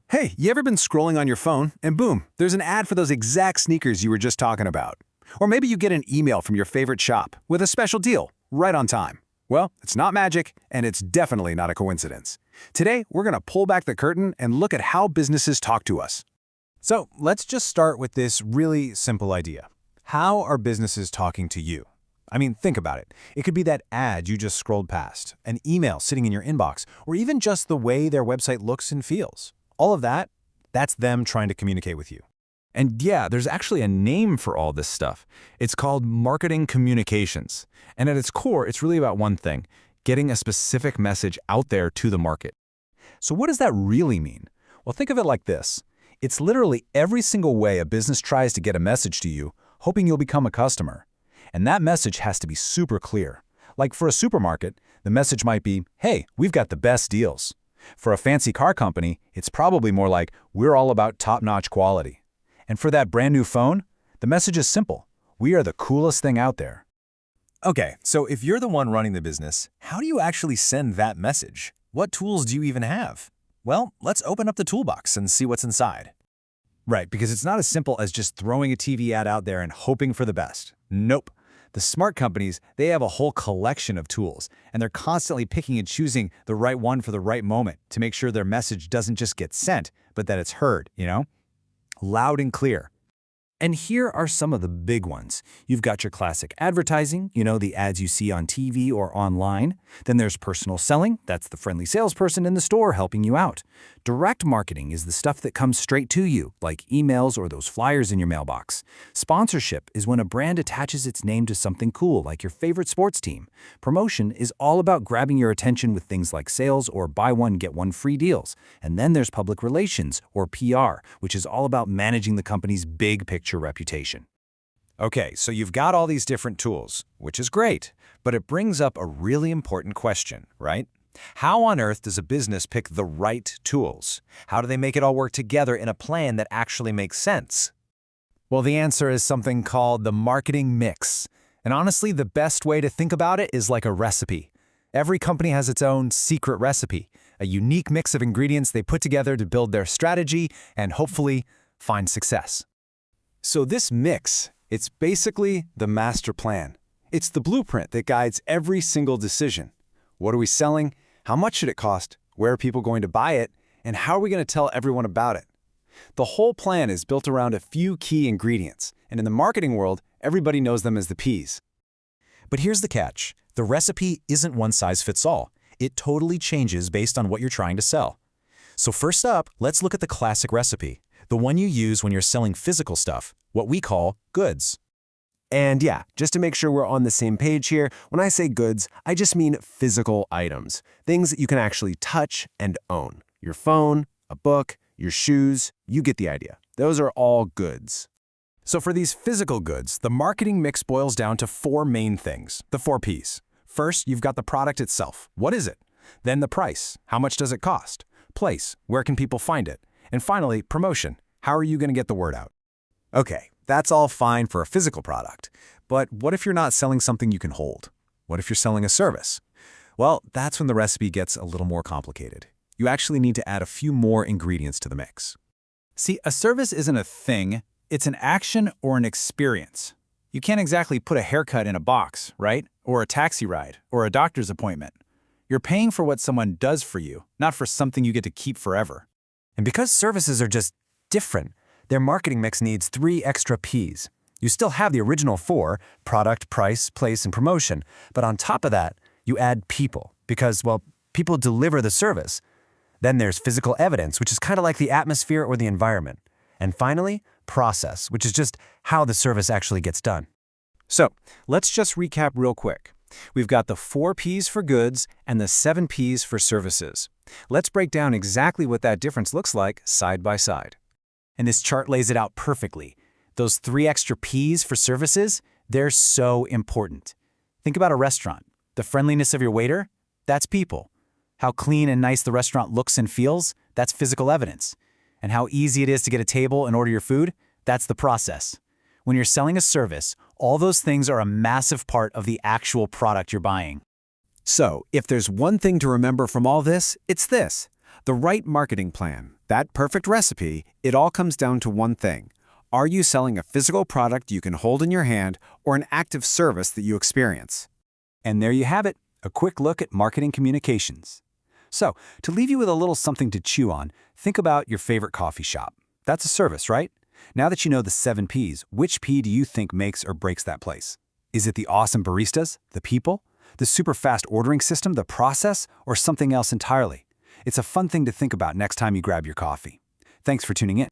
Hey, you ever been scrolling on your phone and boom, there's an ad for those exact sneakers you were just talking about? Or maybe you get an email from your favorite shop with a special deal right on time. Well, it's not magic, and it's definitely not a coincidence. Today, we're going to pull back the curtain and look at how businesses talk to us. So let's just start with this really simple idea. How are businesses talking to you? I mean, think about it. It could be that ad you just scrolled past, an email sitting in your inbox, or even just the way their website looks and feels. All of that, that's them trying to communicate with you. And yeah, there's actually a name for all this stuff. It's called marketing communications. And at its core, it's really about one thing, getting a specific message out there to the market. So what does that really mean? Well, think of it like this. It's literally every single way a business tries to get a message to you, hoping you'll become a customer. And that message has to be super clear. Like for a supermarket, the message might be, hey, we've got the best deals. For a fancy car company, it's probably more like, we're all about top-notch quality. And for that brand new phone, the message is simple. We are the coolest thing out there. Okay, so if you're the one running the business, how do you actually send that message? What tools do you even have? Well, let's open up the toolbox and see what's inside. Right, because it's not as simple as just throwing a TV ad out there and hoping for the best. Nope. The smart companies, they have a whole collection of tools, and they're constantly picking and choosing the right one for the right moment to make sure their message doesn't just get sent, but that it's heard, Loud and clear. And here are some of the big ones. You've got your classic advertising, the ads you see on TV or online. Then there's personal selling. That's the friendly salesperson in the store helping you out. Direct marketing is the stuff that comes straight to you, like emails or those flyers in your mailbox. Sponsorship is when a brand attaches its name to something cool, like your favorite sports team. Promotion is all about grabbing your attention with things like sales or buy one, get one free deals. And then there's public relations, or PR, which is all about managing the company's big picture reputation. Okay, so you've got all these different tools, which is great, but it brings up a really important question, right? How on earth does a business pick the right tools? How do they make it all work together in a plan that actually makes sense? Well, the answer is something called the marketing mix. And honestly, the best way to think about it is like a recipe. Every company has its own secret recipe, a unique mix of ingredients they put together to build their strategy and hopefully find success. So this mix, it's basically the master plan. It's the blueprint that guides every single decision. What are we selling? How much should it cost? Where are people going to buy it? And how are we going to tell everyone about it? The whole plan is built around a few key ingredients, and in the marketing world, everybody knows them as the Ps. But here's the catch. The recipe isn't one size fits all. It totally changes based on what you're trying to sell. So first up, let's look at the classic recipe, the one you use when you're selling physical stuff, what we call goods. And yeah, just to make sure we're on the same page here, when I say goods, I just mean physical items, things that you can actually touch and own. Your phone, a book, your shoes, you get the idea. Those are all goods. So for these physical goods, the marketing mix boils down to four main things, the 4 Ps. First, you've got the product itself. What is it? Then the price. How much does it cost? Place. Where can people find it? And finally, promotion. How are you going to get the word out? Okay, that's all fine for a physical product. But what if you're not selling something you can hold? What if you're selling a service? Well, that's when the recipe gets a little more complicated. You actually need to add a few more ingredients to the mix. See, a service isn't a thing, it's an action or an experience. You can't exactly put a haircut in a box, right? Or a taxi ride, or a doctor's appointment. You're paying for what someone does for you, not for something you get to keep forever. And because services are just different, their marketing mix needs 3 extra Ps. You still have the original 4, product, price, place, and promotion, but on top of that, you add people, because, well, people deliver the service. Then there's physical evidence, which is kind of like the atmosphere or the environment. And finally, process, which is just how the service actually gets done. So let's just recap real quick. We've got the 4 Ps for goods and the 7 Ps for services. Let's break down exactly what that difference looks like side by side. And this chart lays it out perfectly. Those 3 extra Ps for services, they're so important. Think about a restaurant. The friendliness of your waiter, that's people. How clean and nice the restaurant looks and feels, that's physical evidence. And how easy it is to get a table and order your food, that's the process. When you're selling a service, all those things are a massive part of the actual product you're buying. So, if there's one thing to remember from all this, it's this. The right marketing plan, that perfect recipe, it all comes down to one thing. Are you selling a physical product you can hold in your hand or an active service that you experience? And there you have it, a quick look at marketing communications. So, to leave you with a little something to chew on, think about your favorite coffee shop. That's a service, right? Now that you know the 7 Ps, which P do you think makes or breaks that place? Is it the awesome baristas, the people, the super fast ordering system, the process, or something else entirely? It's a fun thing to think about next time you grab your coffee. Thanks for tuning in.